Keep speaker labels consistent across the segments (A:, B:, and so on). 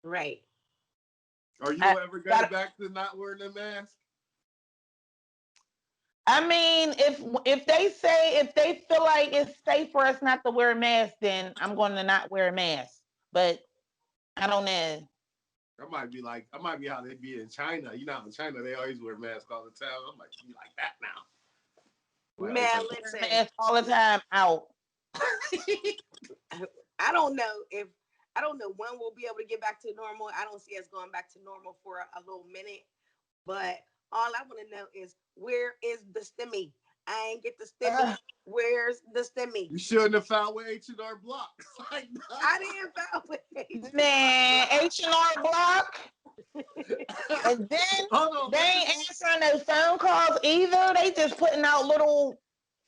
A: Right.
B: Are you
C: I,
B: ever going
C: that,
B: back to not wearing a mask?
C: I mean, if they feel like it's safe for us not to wear a mask, then I'm going to not wear a mask. But I don't know.
B: I might be how they be in China. You know, in China they always wear masks all the time. I might be like that now. Like it's
A: Man,
B: like
C: Wear a
A: listen.
C: mask all the time out.
A: I don't know if I don't know when we'll be able to get back to normal. I don't see us going back to normal for a little minute. But all I want to know is where is the stimmy? I ain't get the
C: Uh,
A: stimmy. Where's the stimmy?
B: you shouldn't have found with H&R Block. Like,
A: I didn't found with
C: Man, H&R Block. And then
B: hold on,
C: they
B: what's the
C: ain't
B: name?
C: answering no phone calls either. They just putting out little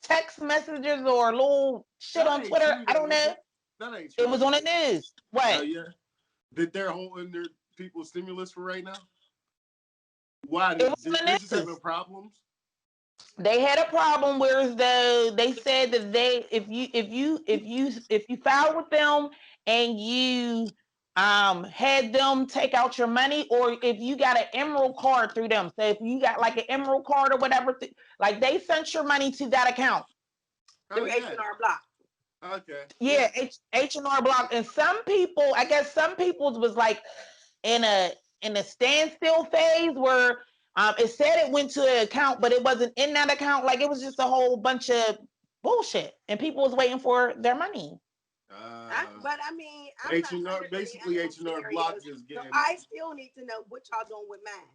C: text messages or little shit
B: That
C: on
B: ain't
C: Twitter.
B: true
C: I
B: though,
C: don't
B: is
C: know.
B: it? That ain't
C: It
B: true,
C: was
B: is
C: on the
B: it?
C: news.
B: Oh
C: What?
B: yeah. That they're holding their people stimulus for right now? Why
C: It was
B: did
C: on
B: they
C: the
B: just having
C: news.
B: problems?
C: They had a problem where though they said that they if you filed with them and you had them take out your money, or if you got an emerald card through them, so if you got like an emerald card or whatever, like they sent your money to that account.
B: Oh
A: through H
B: yeah.
A: and R Block.
B: Okay.
C: Yeah,
B: Yeah.
C: H&R Block. And some people, I guess some people's was like in a standstill phase where it said it went to an account, but it wasn't in that account. Like it was just a whole bunch of bullshit, and people was waiting for their money.
B: Uh
A: But I mean, I'm not
B: H&R
A: under any
B: basically
A: of those
B: H&R Block
A: scenarios.
B: just
A: So
B: getting
A: I still need to know what y'all doing with mine.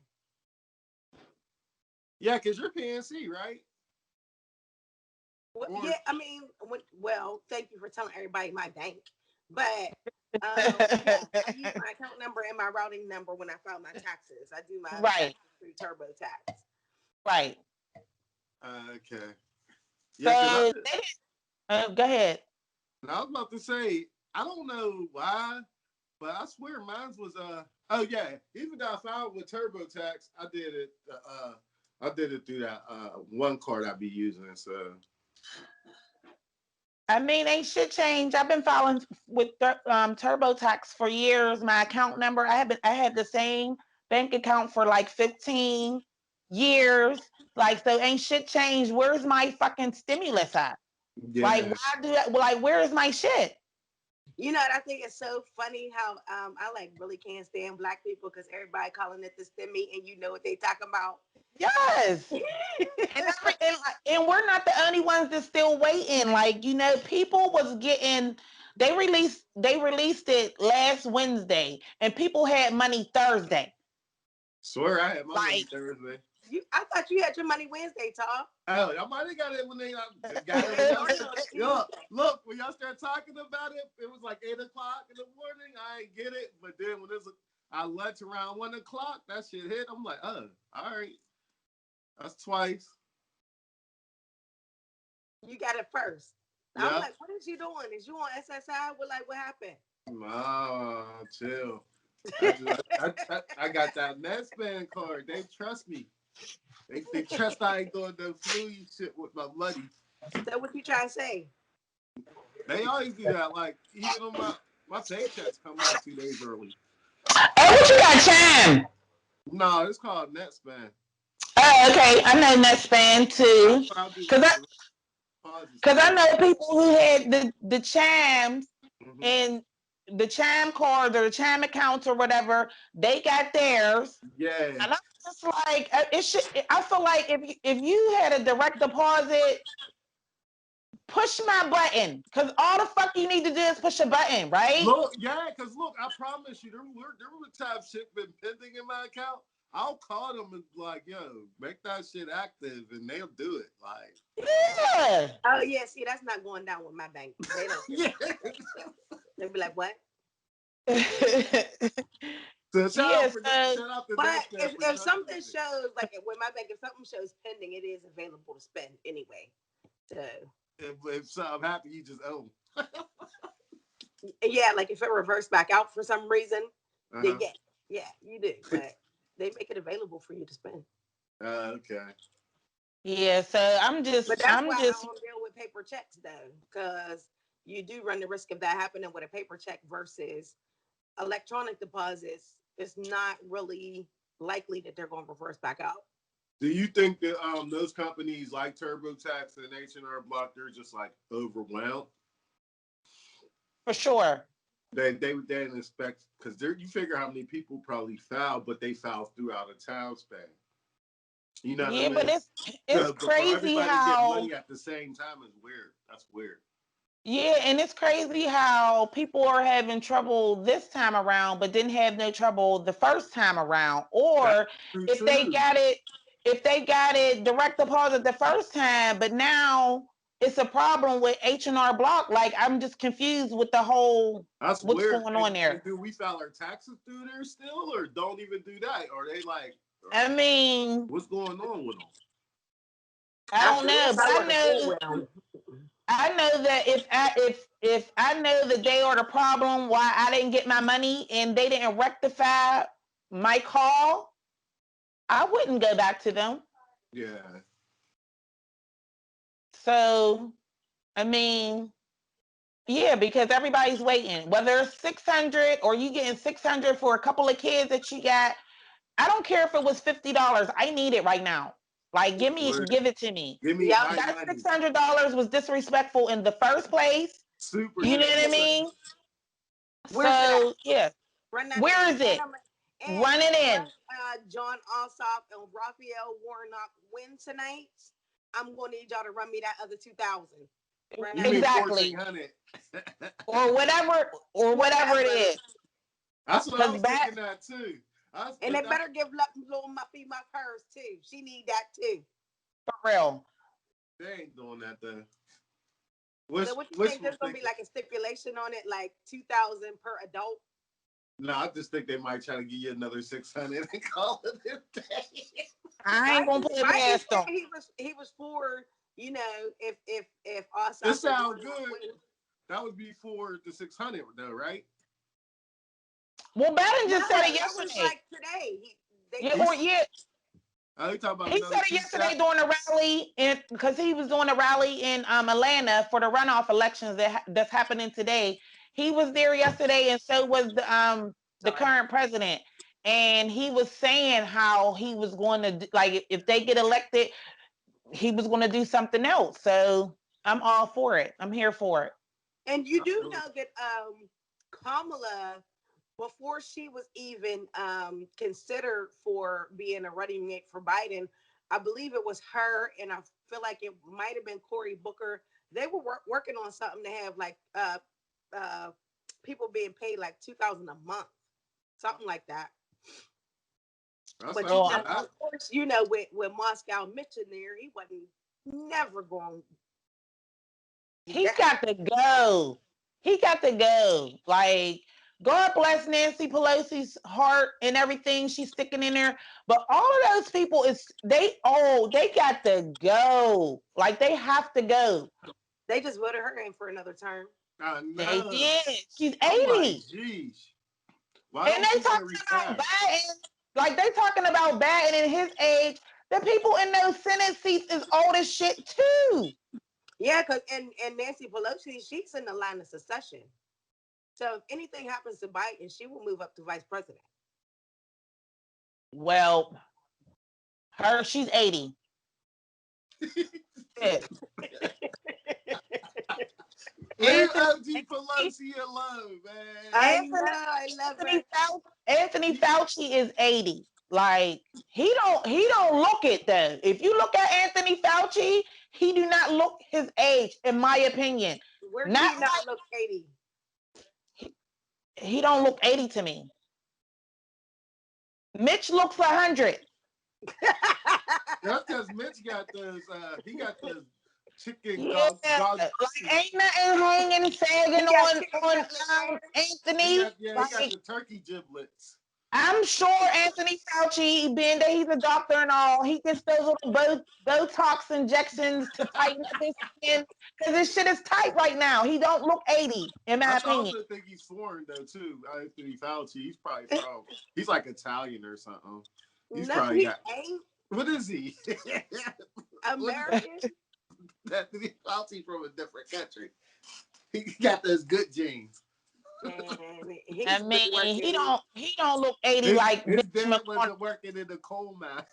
B: yeah, because you're PNC, right?
A: Well,
B: Or
A: yeah, I mean, well, thank you for telling everybody my bank. But yeah, I use my account number and my routing number when I file my taxes. I do my
C: Right,
A: taxes through TurboTax.
C: right.
B: okay. Yeah, because
C: So they, go ahead.
B: I was about to say, I don't know why, but I swear mine was oh yeah, even though I found with TurboTax, I did it through that one card I be using. So
C: I mean, ain't shit changed. I've been filing with TurboTax for years. My account number, I had the same bank account for like 15 years. Like, so ain't shit changed. Where's my fucking stimulus at? Like,
B: yeah.
C: why do that? Like, where is my shit?
A: You know, I think it's so funny how I like really can't stand black people because everybody calling it the stimmy and you know what they talking about.
C: Yes. And we're not the only ones that's still waiting. Like, people was getting they released it last Wednesday and people had money Thursday.
B: Swear I had my money
C: Like
B: Thursday.
A: I thought you had your money Wednesday, Tom.
B: Oh, I might have got it when they got it
A: They
B: when y'all
A: started
B: start.
A: on
B: Yo,
A: Tuesday.
B: look, when y'all start talking about it, it was like 8 o'clock in the morning. I ain't get it, but then when I lunch around 1 o'clock, that shit hit. I'm like, oh, all right, that's twice.
A: You got it first. I'm
B: Yep.
A: like, what is you doing? Is you on SSI? What happened?
B: Oh, chill. I got that Netspan card. They trust me. They trust I ain't doing the flu shit with my money.
A: So what you trying to say?
B: They always do that. Like even on my paychecks come out 2 days early.
C: oh, what you got, Chime?
B: No, it's called Netspan.
C: Oh, okay. I know NetSpan
B: That's
C: too.
B: what I'll do.
C: Cause I
B: Deposit
C: cause I
B: straight.
C: know people who had the chimes
B: Mm-hmm.
C: and the chime cards or the chime accounts or whatever, they got theirs.
B: Yeah.
C: And I'm just like, it should. I feel like if you had a direct deposit, push my button, cause all the fuck you need to do is push a button, right?
B: Look, yeah, because look, I promise you, there were times shit been pending in my account. I'll call them and be like, yo, make that shit active, and they'll do it. Like,
C: Yeah.
A: Oh yeah, see, that's not going down with my bank. They don't do
B: yeah.
A: that. They'll be like, what?
B: So
C: Yeah. So
B: shout out to
A: But
B: Netspan for
A: if
B: trusting
A: something
B: me.
A: shows like with my bank, if something shows pending, it is available to spend anyway. So
B: If something happen, you just owe.
A: yeah, like if it reverts back out for some reason, then
B: Uh
A: yeah, you do. But they make it available for you to spend.
B: Okay.
C: yeah. So I'm just
A: But that's
C: I'm
A: why I
C: just
A: don't deal with paper checks though, because you do run the risk of that happening with a paper check versus electronic deposits, it's not really likely that they're going to reverse back out.
B: Do you think that those companies like TurboTax and H&R Block, they're just like overwhelmed?
C: For sure.
B: They didn't expect, because you figure how many people probably filed, but they filed throughout a time span. You know what I
C: Yeah, but
B: mean?
C: it's
B: But for
C: crazy
B: everybody to get
C: how
B: money at the same time is weird. That's weird.
C: yeah, and it's crazy how people are having trouble this time around, but didn't have no trouble the first time around.
B: That's
C: Or
B: true
C: if they
B: too.
C: got it, if they got it direct deposit the first time, but now it's a problem with H&R Block. Like I'm just confused with the whole
B: That's
C: what's
B: weird.
C: going on
B: And
C: there.
B: do we file our taxes through there still, or don't even do that? Or they like,
C: I mean,
B: what's going on with them?
C: I
A: I
C: don't
A: believe
C: know, but
A: I would have been with them.
C: I know that if I know that they are the problem why I didn't get my money and they didn't rectify my call, I wouldn't go back to them.
B: Yeah.
C: So, I mean, yeah, because everybody's waiting. Whether it's 600 or you getting 600 for a couple of kids that you got, I don't care if it was $50. I need it right now. Like, give it to me.
B: Give me
A: Yep.
B: my
C: That
B: money.
C: $600 was disrespectful in the first place.
B: Super
C: You know
A: Me
C: what I
A: too.
B: disrespectful.
C: mean?
A: Where's it at?
C: So, yeah.
A: Run that
C: Where
A: in.
C: is it?
A: And
C: Run it in.
A: unless John Ossoff and Raphael Warnock win tonight, I'm going to need y'all to run me that other 2,000. Run
B: You
A: that
B: mean
A: back.
C: Exactly.
B: 1,400?
C: Or whatever it
A: Whatever.
C: is.
B: That's what I
C: Because
B: was
C: that
B: thinking that too.
A: And they better give little Muffy Muff hers too. She need that too.
C: for real.
B: They ain't doing that though.
A: So what you
B: Wish
A: think?
B: was
A: There's gonna be
B: thinking.
A: like a stipulation on it, like 2,000 per adult.
B: No, I just think they might try to give you another 600 and call it a day.
C: I ain't gonna put it
A: Mikey
C: past them.
A: said he was for, if
B: It
A: Ossoff and
B: sounds
A: Warnock
B: good.
A: win.
B: That would be for the 600 though, right?
C: Well, Bannon
A: No,
C: just said it
A: that was
C: yesterday.
A: like today. They
C: Yeah,
A: just
C: or
B: He's
C: yeah,
B: oh, you talking about
C: he
B: another
C: said it
B: two
C: yesterday
B: step?
C: during the rally, and because he was doing a rally in Atlanta for the runoff elections that's happening today. He was there yesterday, and so was the
A: sorry.
C: current president. And he was saying how he was going to like if they get elected, he was going to do something else. So I'm all for it. I'm here for it.
A: And you do know that Kamala, before she was even considered for being a running mate for Biden, I believe it was her, and I feel like it might have been Cory Booker. They were working on something to have like uh, people being paid like 2,000 a month, something like that.
B: That
A: But
B: sounds
C: Well,
B: bad.
A: of course, with Moscow Mitch in there, he wasn't never going to do
C: he
A: that.
C: got to go. He got to go. Like, God bless Nancy Pelosi's heart and everything she's sticking in there. But all of those people they got to go. Like they have to go.
A: They just voted her in for another term.
B: I
C: They
B: know.
C: did. She's
B: I'm like,
C: 80.
B: geez, why
C: And
B: don't
C: they
B: she want to
C: talking about
B: retire?
C: Biden. Like they talking about Biden in his age. The people in those Senate seats is old as shit too.
A: Yeah, cause and Nancy Pelosi, she's in the line of succession. So if anything happens to Biden, she will move up to vice president.
C: Well, she's 80. Shit.
B: Leave
C: Anthony,
B: OG
C: Anthony,
B: Pelosi alone, man.
A: I know,
C: Anthony,
A: I love
C: Anthony
A: it.
C: Anthony Fauci is 80. Like he don't look it though. If you look at Anthony Fauci, he do not look his age, in my opinion.
A: Where do
C: Not
A: he not look 80?
C: like he don't look 80 to me. Mitch looks 100.
B: That's because Mitch got those. He got the chicken
C: Yeah,
B: gog.
C: like ain't nothing hanging,
A: He
C: sagging
A: got
C: on
A: chicken cutlet
B: He
C: Anthony.
B: got he got
C: Like
B: the turkey giblets.
C: I'm sure Anthony Fauci, being that he's a doctor and all, he gets those little Botox injections to tighten up his skin because his shit is tight right now. He don't look 80, in my
B: I
C: opinion.
B: also think he's foreign though too. Anthony Fauci. He's probably from. He's like Italian or something. He's
A: No,
B: probably
A: he
B: got.
A: ain't
B: What is he? What is
A: American.
B: Anthony Fauci from a different country? He got those good genes.
A: and
C: I
A: he's been
C: mean, he
A: working.
C: don't he don't look 80
B: His
C: like
B: his
C: Mitch
B: dad
C: McConnell.
B: wasn't working in the coal mine.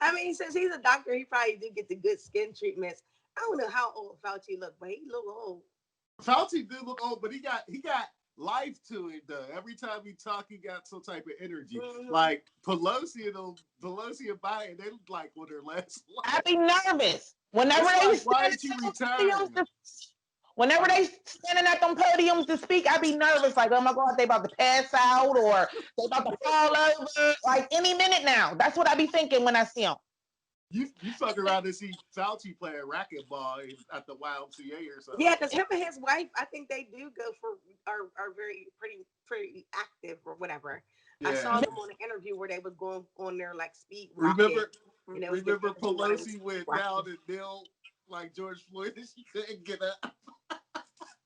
A: I mean, since he's a doctor, he probably do get the good skin treatments. I don't know how old Fauci look, but he look old.
B: Fauci do look old, but he got life to him though. Every time he talk, he got some type of energy.
A: Mm-hmm.
B: Like Pelosi and Biden, they look like on their last
C: I
B: life.
C: be nervous whenever
B: It's
C: they
B: like, why
C: stand
B: ain't you
C: at them
B: retiring?
C: podiums to, whenever they standing at them podiums to speak. I be nervous, like, oh my god, they about to pass out or they about to fall over, like any minute now. That's what I be thinking when I see them.
B: You fuck around and see Fauci playing racquetball at the YMCA or
A: Yeah,
B: something.
A: because him and his wife, I think they do go for are very pretty active or whatever. I
B: Yeah.
A: saw them on an interview where they was going on their like speed rocket,
B: Remember
A: and they was getting
B: remember
A: interviewed while they was
B: Pelosi
A: speed
B: went
A: rocking.
B: down and knelt like George Floyd and she couldn't get up.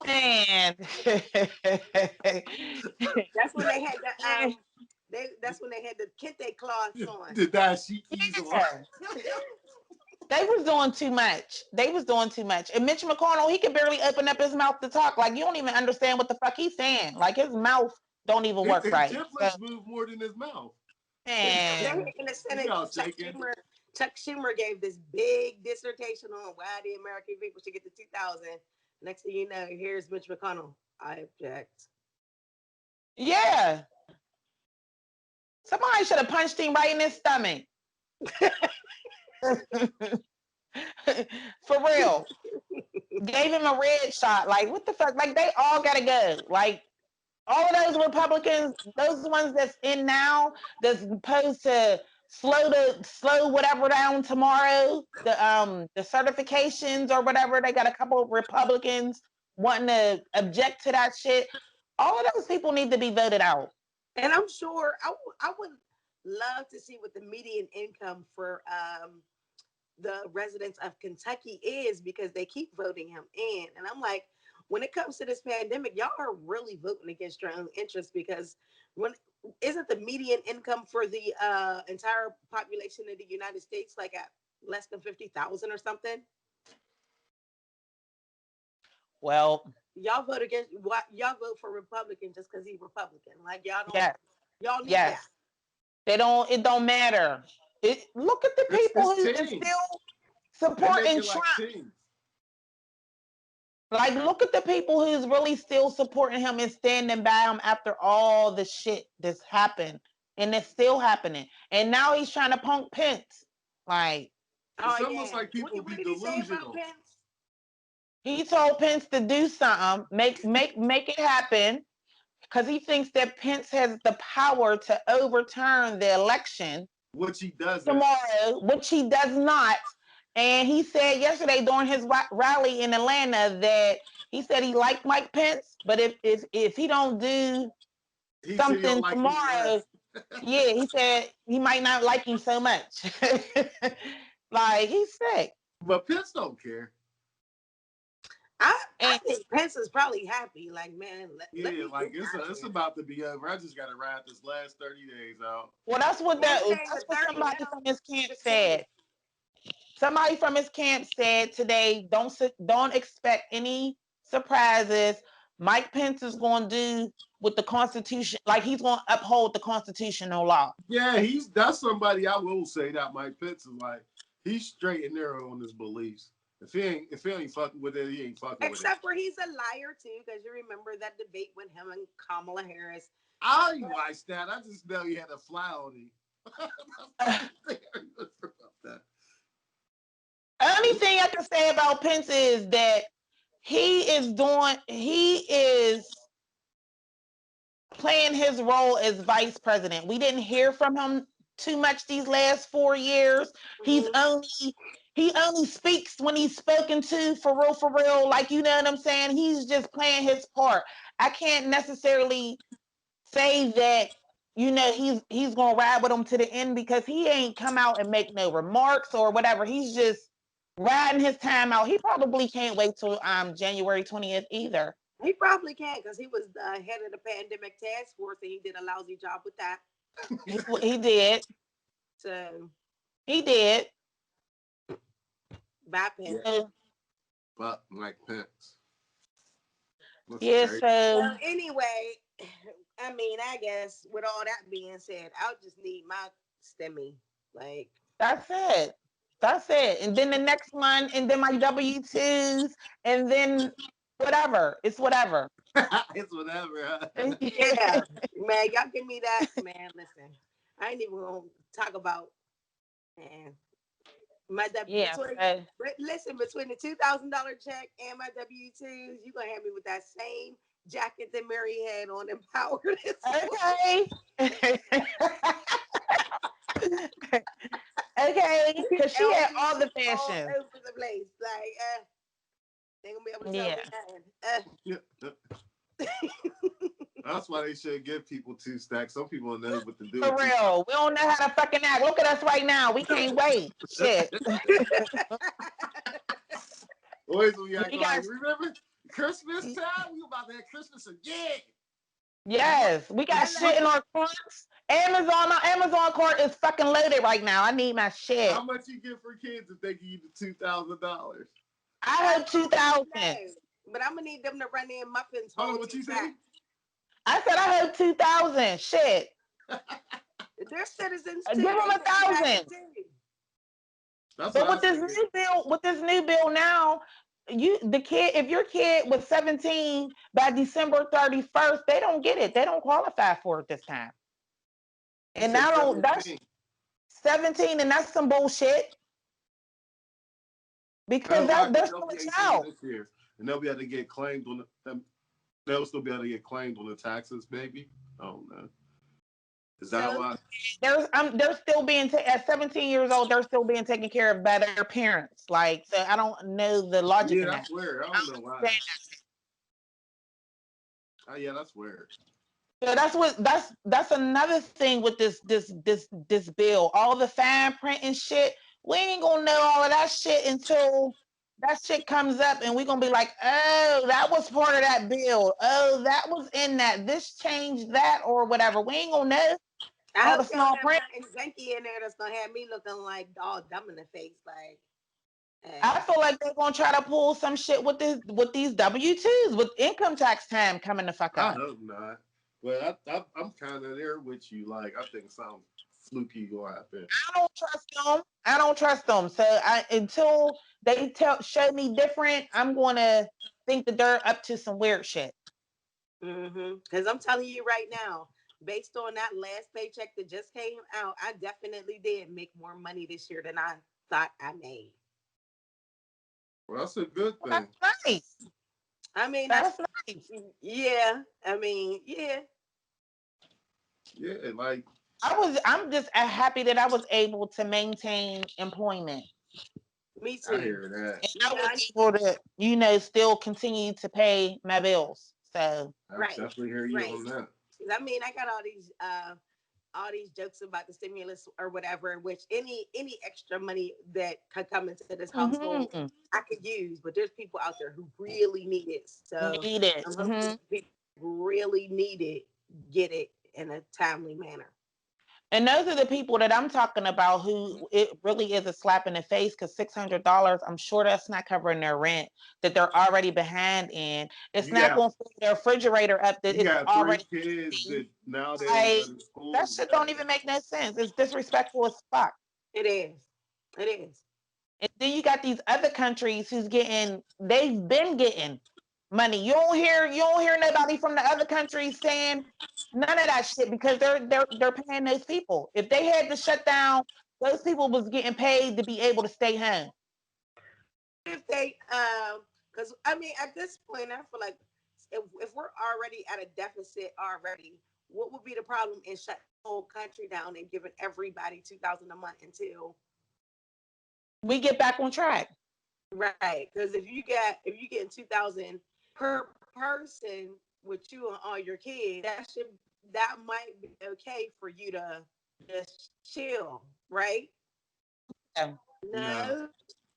C: Man.
A: That's when they had that's when they had the kente cloths on.
B: The dashikis on.
C: Yeah. They was doing too much. They was doing too much. And Mitch McConnell, he could barely open up his mouth to talk. Like you don't even understand what the fuck he's saying. Like his mouth don't even
B: His,
C: work
B: his
C: right. So,
B: giblets move more than his mouth.
A: Then
C: man,
A: in the
B: He
A: Senate,
B: all shaking.
A: Chuck Schumer gave this big dissertation on why the American people should get the 2000. Next thing you know, here's Mitch McConnell. I object.
C: yeah. Somebody should have punched him right in his stomach. For real. Gave him a red shot. Like, what the fuck? Like, they all gotta go. Like, all of those Republicans, those ones that's in now, that's supposed to slow whatever down tomorrow, the certifications or whatever. They got a couple of Republicans wanting to object to that shit. All of those people need to be voted out.
A: And I'm sure I would love to see what the median income for the residents of Kentucky is because they keep voting him in. And I'm like, when it comes to this pandemic, y'all are really voting against your own interests because when isn't the median income for the entire population of the United States like at less than 50,000 or something?
C: Well,
A: Y'all vote against what y'all vote for Republican just because he's Republican. Like
C: yes,
A: y'all need that.
C: yes. They don't. It don't matter. Look at the
B: It's
C: people who is
B: teams.
C: still
B: They make
C: supporting
B: it like
C: Trump.
B: teams.
C: Like, look at the people who's really still supporting him and standing by him after all the shit that's happened, and it's still happening. And now he's trying to punk Pence. Like,
A: Oh
B: It's almost
A: yeah.
B: like people
A: What
B: be
A: did he say about
B: delusional.
A: Pence?
C: he told Pence to do something, make it happen, because he thinks that Pence has the power to overturn the election
B: Which he doesn't.
C: tomorrow, which he does not. And he said yesterday during his rally in Atlanta that he said he liked Mike Pence, but if he don't do
B: He said he don't
C: something
B: like him
C: tomorrow,
B: less.
C: yeah, he said he might not like him so much. Like he's sick.
B: But Pitts don't care.
A: I
C: And
A: think Pence is probably happy. Like, man, let
B: Yeah,
A: me
B: like
A: get
B: it's
A: out
B: it's
A: here.
B: about to be over. I just gotta ride this last 30 days out.
C: well,
A: Well, it ain't
C: that's
A: even
C: what
A: 30
C: somebody
A: now.
C: from his
A: It's
C: camp
A: 15.
C: said. Somebody from his camp said today, don't expect any surprises. Mike Pence is going to do with the Constitution, like he's going to uphold the constitutional law.
B: Yeah, that's somebody I will say that Mike Pitts is like he's straight and narrow on his beliefs. If he ain't fucking with it, he ain't fucking with it.
A: Except for he's a liar too, because you remember that debate with him and Kamala Harris.
B: I ain't watched that. I just know he had a fly on him. That's the only thing I remember about that.
C: Only thing I can say about Pence is that he is playing his role as vice president. We didn't hear from him too much these last 4 years. He's
A: Mm-hmm.
C: only he only speaks when he's spoken to for real. Like you know what I'm saying? He's just playing his part. I can't necessarily say that he's gonna ride with him to the end because he ain't come out and make no remarks or whatever. He's just riding his time out. He probably can't wait till January 20th either.
A: He probably can because he was the head of the pandemic task force and he did a lousy job with that.
C: He did.
A: So,
C: He did.
A: bye,
B: Yeah,
A: Pence.
C: Uh,
B: but Mike Pence. That's
C: Yeah,
B: crazy.
A: So
C: so
A: anyway, I mean, I guess with all that being said, I'll just need my stimmy. Like,
C: that's it. That's it. And then the next one, and then my W-2s, and then whatever. It's whatever.
B: It's whatever.
A: yeah, man, y'all give me that, man. Listen, I ain't even gonna talk about man my
C: Yeah. So
A: but listen, between the $2,000 check and my W-2s, you gonna have me with that same jacket that Mary had on Empower this
C: okay. Okay. Because she had all
A: LVs
C: the
A: all
C: fashions.
A: over the place. Like, they gonna be able to tell
C: Yeah.
A: me nothing.
B: That's why they should give people two stacks. Some people know what to do
C: For
B: with two.
C: real. We don't know how to fucking act. Look at us right now. We can't wait. Shit.
B: Always we act
C: We
B: like,
C: got
B: remember Christmas time? We about to have Christmas again.
C: yes, we got
A: I
C: shit
A: love
C: in our carts. Amazon, my Amazon cart is fucking loaded right now. I need my
B: How
C: shit.
B: much you get for kids if they give you the $2,000?
C: I
A: I
C: hope
A: already
C: 2,000.
A: know, but I'm gonna need them to run in muffins
B: Hold on,
A: whole
B: what
A: two
B: you say?
A: packs.
C: I said I hope 2,000. Shit.
A: They're citizens
C: Give
A: too.
C: them
A: They
C: a
A: should be happy
C: thousand.
A: too.
B: That's what
C: But
B: I was thinking.
C: with this new bill now, the kid, if your kid was 17 by December 31st, they don't get it. They don't qualify for it this time.
B: You
C: And
B: said
C: I don't that's
B: 17.
C: 17 and that's some bullshit because
B: Oh, right, but
C: that's
B: they'll
C: still a
B: be 18
C: child.
B: this year. And they'll be able to get claimed on the, they'll still be able to get claimed on the taxes, maybe. I don't know. Is that
A: So
B: why?
C: They're still being at 17 years old, they're still being taken care of by their parents. Like, so I don't know the logic
B: Yeah,
C: in that.
B: that's weird. I
C: I
B: don't know
C: don't
B: why.
C: understand.
B: Oh, yeah, that's weird.
C: So that's another thing with this bill. All the fine print and shit. We ain't gonna know all of that shit until that shit comes up, and we gonna be like, oh, that was part of that bill. Oh, that was in that. This changed that or whatever. We ain't gonna know
A: I
C: all
A: hope
C: the
A: they don't
C: small
A: have
C: print.
A: nothing janky in there that's gonna have me looking like all dumb in the face. Like,
C: I
A: eh.
C: feel like they're gonna try to pull some shit with these W-2s with income tax time coming the fuck
B: I
C: up.
B: hope not. But I'm kind of there with you. Like, I think something fluky going to happen.
C: I don't trust them. I don't trust them. So until they show me different, I'm gonna think that they're up to some weird shit.
A: Because I'm telling you right now, based on that last paycheck that just came out, I definitely did make more money this year than I thought I made.
B: Well, that's a good
C: That's
B: thing.
C: nice.
A: I mean, that's
C: That's nice.
A: yeah. I mean, yeah.
B: Yeah, like,
C: I'm just happy that I was able to maintain employment.
A: Me
B: I
A: too.
B: hear that.
C: And I was
A: Yeah,
C: able to, still continue to pay my bills. So
B: I
A: right,
B: definitely hear you
A: right.
B: on that.
A: I mean, I got all these jokes about the stimulus or whatever, which any extra money that could come into this household
C: mhm,
A: I could use, but there's people out there who really need it. So
C: need it.
A: I'm hoping
C: Mhm.
A: the people who really need it get it in a timely manner.
C: And those are the people that I'm talking about who it really is a slap in the face because $600, I'm sure that's not covering their rent that they're already behind in. It's
B: You
C: not
B: got
C: going to fill their refrigerator up that
B: you
C: it's
B: got three
C: already
B: kids
C: empty.
B: that now they don't
C: Like,
B: go to
C: that
B: school.
C: shit
B: Yeah.
C: don't even make no sense. It's disrespectful as fuck.
A: It is. It is.
C: And then you got these other countries they've been getting money. You don't hear nobody from the other countries saying none of that shit because they're paying those people. If they had to shut down, those people was getting paid to be able to stay home.
A: What if they because I mean at this point I feel like if we're already at a deficit already, what would be the problem in shutting the whole country down and giving everybody 2,000 a month until
C: We get back on track.
A: right? Because if you get 2,000 per person with you and all your kids, that might be okay for you to just chill, right?
C: Yeah.
B: No,
A: No,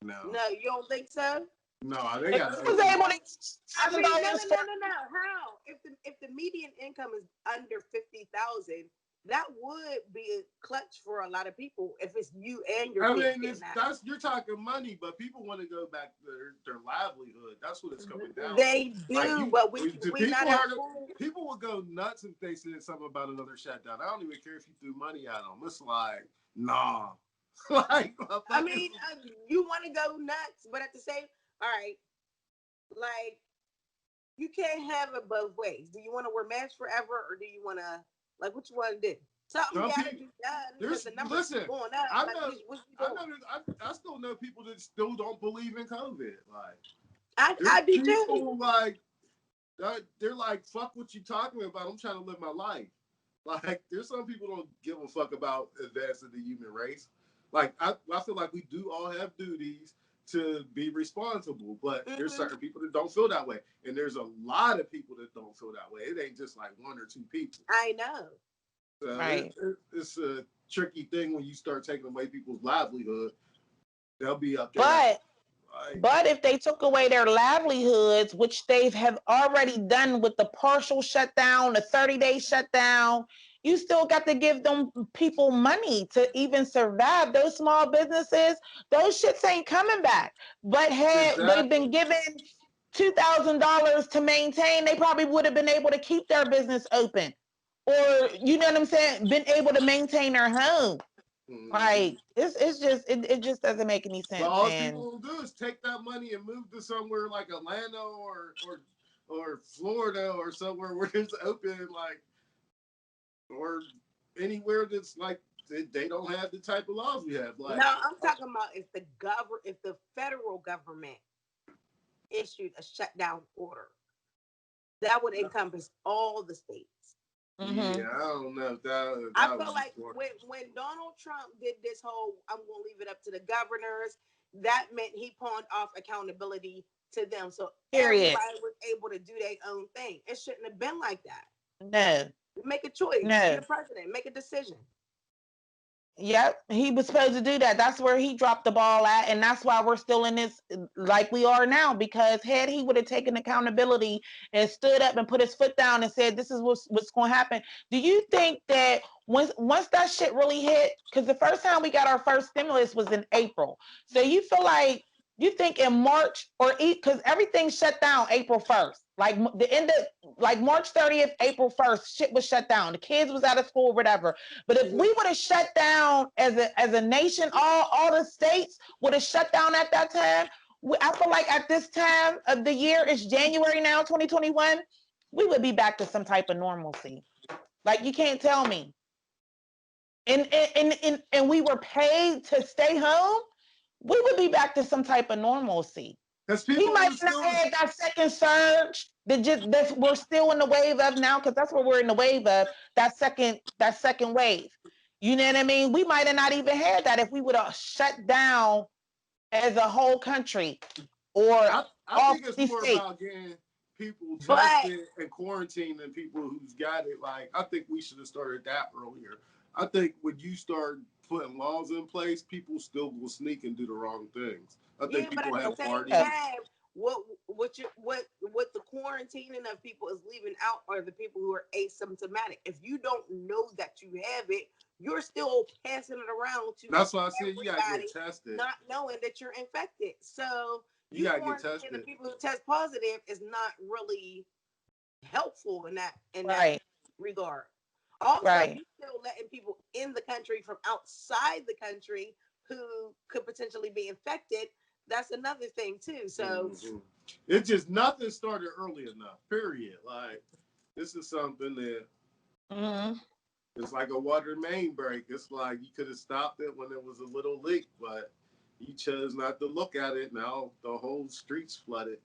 B: no,
A: no, you don't think so?
B: no. They
C: If
B: got
C: you was
B: other.
C: able to get
A: I mean, no,
C: $1,000
A: no,
C: for
A: no, no, no. How? If the median income is under 50,000, that would be a clutch for a lot of people if it's you and your
B: I
A: kids
B: mean,
A: getting that.
B: that's you're talking money, but people want to go back to their livelihood. That's what it's coming down to.
A: They
B: Like
A: do,
B: you,
A: but
B: do
A: we not
B: people
A: at
B: heard of,
A: full.
B: people would go nuts if they said something about another shutdown. I don't even care if you threw money at them. It's like, nah, like
A: I
B: motherfuckers.
A: mean, you want to go nuts, but at the same, all right, like you can't have it both ways. Do you want to wear masks forever, or do you want to like what you want to do? Something
B: Some
A: got to
B: people,
A: be done because
B: there's
A: the numbers
B: listen.
A: going up.
B: I
A: Like,
B: know,
A: what you
B: I
A: doing?
B: know, I still know people that still don't believe in COVID. Like there's
A: I do too.
B: people like they're like, fuck what you talking about. I'm trying to live my life. Like, there's some people don't give a fuck about advancing the human race. Like, I feel like we do all have duties to be responsible, but there's
A: Hmm.
B: certain people that don't feel that way, and there's a lot of people that don't feel that way. It ain't just like one or two people.
A: I know.
B: So
C: Right.
B: it's a tricky thing when you start taking away people's livelihood. They'll be up there
C: But
B: like
C: But if they took away their livelihoods, which they have already done with the partial shutdown, the 30-day shutdown, you still got to give them people money to even survive. Those small businesses, those shits ain't coming back. But had they
B: exactly.
C: been given $2,000 to maintain, they probably would have been able to keep their business open. Or, you know what I'm saying, been able to maintain their home.
B: Mm-hmm.
C: Like, it's just, it just doesn't make any
B: But
C: sense.
B: all people
C: And
B: will do is take that money and move to somewhere like Atlanta or Florida or somewhere where it's open, like or anywhere that's like they don't have the type of laws we have.
A: No,
B: Like,
A: I'm talking about if the federal government issued a shutdown order, that would encompass all the states.
B: yeah,
C: mhm.
B: I don't know if that
A: I
B: that
A: feel
B: would be
A: like
B: smart.
A: when Donald Trump did this whole "I'm going to leave it up to the governors," that meant he pawned off accountability to them, so
C: Period.
A: everybody was able to do their own thing. It shouldn't have been like that.
C: No,
A: Make a choice. You're
C: no.
A: the president. Make a decision.
C: Yep, he was supposed to do that. That's where he dropped the ball at, and that's why we're still in this like we are now. Because had he would have taken accountability and stood up and put his foot down and said, "This is what's going to happen," do you think that once that shit really hit? Because the first time we got our first stimulus was in April, so you feel like you think in March or because everything shut down April 1st, like the end of like March 30th, April 1st, shit was shut down. The kids was out of school, whatever. But if we would have shut down as a nation, all the states would have shut down at that time. I feel like at this time of the year, it's January now, 2021. We would be back to some type of normalcy. Like you can't tell me. And we were paid to stay home. We would be back to some type of normalcy.
B: Because
C: We
B: people
C: might
B: will
C: not
B: still.
C: have that second surge that we're still in the wave of now, because that's what we're in the wave of, that second wave. You know what I mean? We might have not even had that if we would have shut down as a whole country or
B: I
C: all
B: think it's
C: 50
B: more
C: states.
B: about getting people
A: But
B: tested and quarantining people who's got it. Like, I think we should have started that earlier. I think when you start putting laws in place, people still will sneak and do the wrong things. I
A: yeah,
B: think
A: but
B: people
A: at the
B: have
A: same
C: Uh,
B: parties.
A: time, what the quarantining of people is leaving out are the people who are asymptomatic. If you don't know that you have it, you're still passing it around to
B: That's why I said you gotta get
A: everybody,
B: tested.
A: not knowing that you're infected. So
B: You
A: you
B: gotta get
A: quarantining the
B: tested.
A: people who test positive is not really helpful in that
C: right,
A: regard. Also,
C: right,
A: you still letting people in the country from outside the country who could potentially be infected. That's another thing too. So
B: Mm-hmm. It's just nothing started early enough. Period. Like, this is something that
C: hmm
B: it's like a water main break. It's like you could have stopped it when there was a little leak, but you chose not to look at it. Now the whole street's flooded.